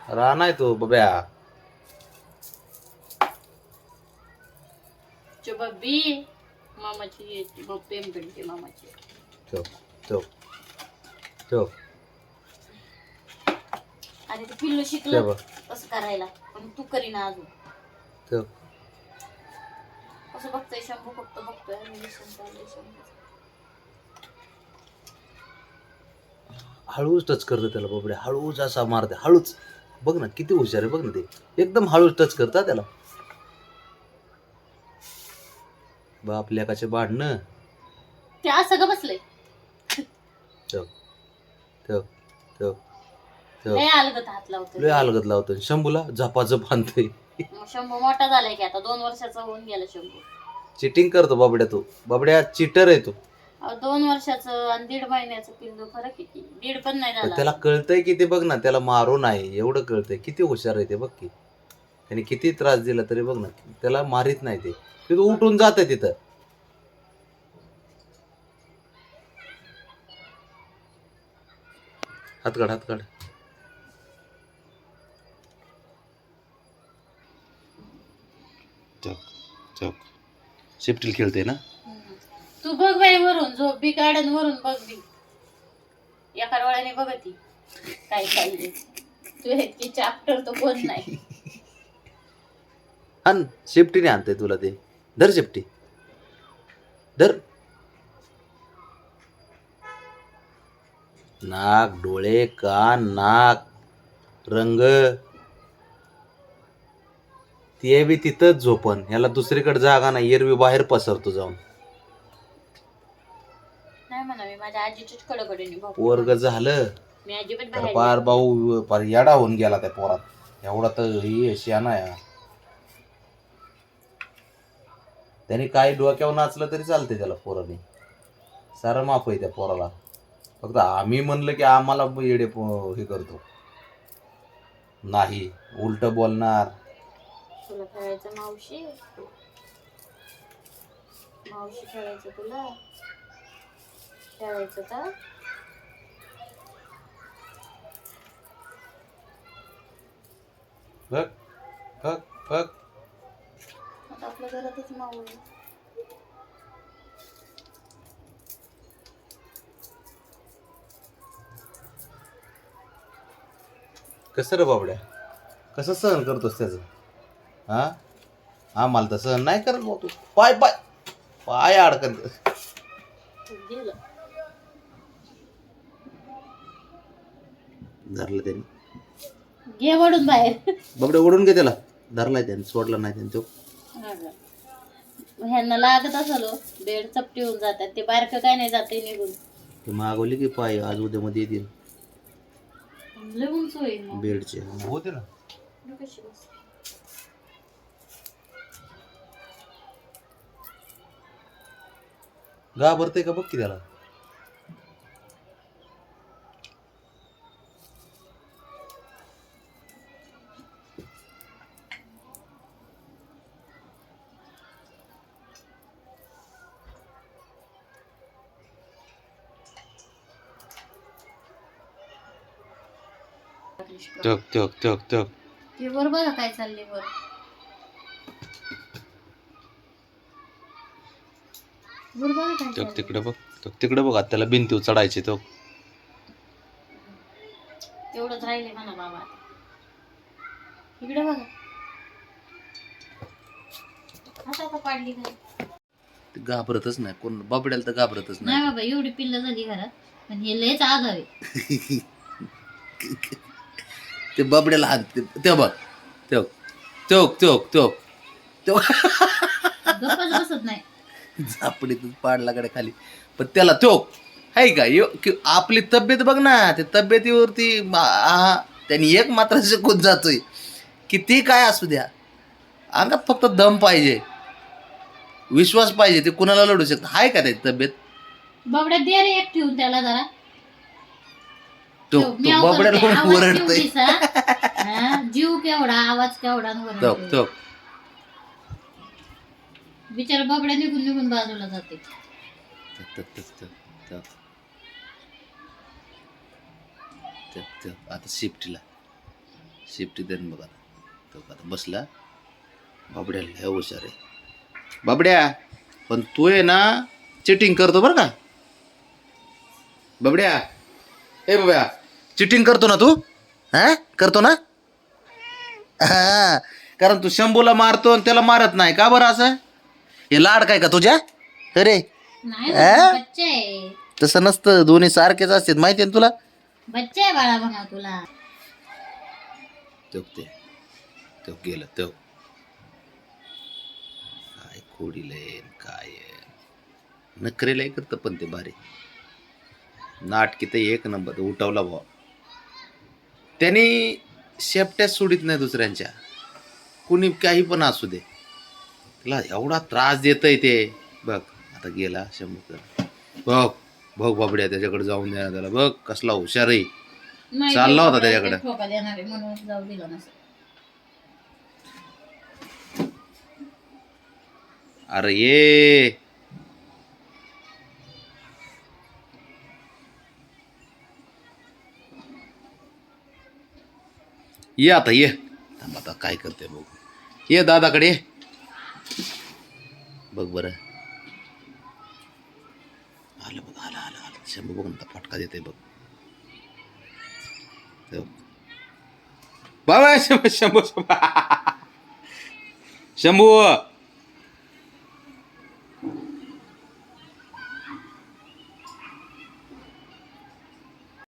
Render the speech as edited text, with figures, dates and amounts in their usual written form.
राहणार तो बब्या. बब्बी मामाची पेम भेटते मामाची. ठेव ठेव ठेव. आणि ते पिल्लू शिकलं कसं करायला, पण तू करीना अजून. ठेव. कसं बघतोय शंभू, फक्त बघतोय. हळूच टच करतं त्याला बबड्या, हळूच असा मारते हळूच. बघ ना किती हुशार आहे बघ ना, ते एकदम हळूच टच करता त्याला. बाप लेकाचे भांडणं. ते असं का बसलंय. ठेव ठेव ठेव ठेव. लय अलगत हात लावतोय. लय अलगत लावतोय. शंभूला झपाझप आणतोय. शंभू मोठा झालाय की आता, 2 वर्षाचा होऊन गेला शंभू. चिटिंग करतो बबड्या, तो बबड्या चिटर आहे तो. 2 वर्षाचं आणि 1.5 महिन्याचं पिल्लू, फरक किती. 1.5 पण नाही झाला. त्याला कळतंय की ते बघ ना, त्याला मारू नाही एवढं कळतंय. किती हुशार आहे ते बघ की. त्याने किती त्रास दिला तरी बघ ना, त्याला मारित नाही ते. तो उठून जात आहे तिथं. हात काढ, हात काढ. चौक चौक. शिफ्टील खेळते ना. तू बघ बाई वरून, झोप बी काढ आणि वरून बघ बी. एका डोळ्याने बघती काय चाललंय. तू इतकी चॅप्टर तो कोण नाही. आण शिफ्टीने आणते तुला ते. धर शिफ्टी धर. नाक, डोळे, कान, नाक, रंग, ते बी तिथंच झोपन. ह्याला दुसरीकडे जागा नाही, एरवी बाहेर पसरतो जाऊन. नाही म्हणा, मी माझ्या आजीच्याच कडकडीने वर्ग झालं. मी अजिबात तर बाहेर पार भाऊ पार येडा होऊन गेला त्या पोरात. एवढा तर ही शाना आहे. त्याने काही डोक्यावर नाचलं तरी चालते त्याला. पोराने सारं माफ आहे त्या पोराला. फक्त आम्ही म्हणलं की आम्हाला येडे हे करतो. नाही, उलट बोलणार. तुला खेळायचं मावशी, मावशी खेळायचं, तुला खेळायचं का. बघ बघ बघ. आता आपल्या घरातच मावळ. कसं रे बाबड्या, कसं सहन करतोस त्याचं. हा आम्हाला तर सहन नाही करत भाऊ तू. पाय पाय पाय अडकत. धरलं त्याने. घे वडून बाहेर. बाबड्या ओढून घे त्याला. धरलाय त्याने, सोडला नाही त्याने तो. ह्यांना लागत असल बेड चपटी होऊन जातात. ते बारकं काय नाही जाते निघून. ते मागवले की पाय आज उद्या मध्ये येतील लय उंच होईल मग. बेडचे. होते ना. कशी बस. घाबरते का बघ की त्याला. टक टक टक टक. ते वर बघा काय चाललंय वर. वर बघा काय टक चाललंय. तिकडे बघ. टक तिकडे बघ. आता त्याला भिंतीवर चढायचे तो. तेवढंच राहिले म्हणा बाबा. इकडे बघा. आता पाडली घरात. घाबरतच नाही कोण. बाबड्याला तर घाबरतच नाही नाही. बाबा, एवढी पिल्लं झाली घरात, पण हे लयच आगाव आहे. ते बाबड्याला हात ते बघ. तो चोक चोक चोक तो. गप्पच बसत नाही. झापडीतच पाडला कडे खाली. पण त्याला चोक आहे का. आपली तब्येत बघ ना. त्या तब्येतीवरती त्यांनी एक मात्र शिकून जातोय. किती काय असू द्या, अंगात फक्त दम पाहिजे, विश्वास पाहिजे. ते कुणाला लढू शकतं. आहे का त्याची तब्येत. बाबड्या दे रे एक ठेवून त्याला जरा. तो बाबड्याला ओरडतोय. जीव केवढा, आवाज केवढा. चोक चोक. बिचारा बाबड्या निघून निघून बाजूला जाते. आता शिफ्टीला शिफ्टी देन बघा तो आता बसला. बाबड्या लय हुशार आहे बाबड्या. पण तू आहे ना चिटिंग करतो बरं का बाबड्या. ए बाबड्या चिटिंग करतो ना तू. हा करतो ना. हा कारण तू शंभूला मारतो आणि त्याला मारत नाही का बरं असं. हे लाड काय का तुझ्या. अरे नाही आ? बच्चा आहे. तसं नसतं दोन्ही सारखेच असतात माहिती आहे ना तुला. बच्चा आहे बाळा म्हणा तुला. तो गेलं तो काय खोडीलंय काय नखरेलाही करतं पण ते भारी नाटकी तर एक नंबर उठवला भावा. त्यांनी शेपट्याच सोडित नाही दुसऱ्यांच्या. कुणी काही पण असू दे त्याला एवढा त्रास देतय ते. बघ आता गेला शंभर. बघ बघ बाबड्या त्याच्याकडे जाऊन द्या त्याला. बघ कसला हुशार आहे. नाही चालला होता ते त्याच्याकडे. ठोका देणार आहे म्हणून जाऊ दिलं नसेल. अरे ये ये आता ये. थांब आता काय करते बघ. ये दादाकडे ये. बघ बरं आलं बघ आलं आलं आलं. शंभू बघ ना फटका देते बघ. बाबा शंभू शंभू शंभू शंभू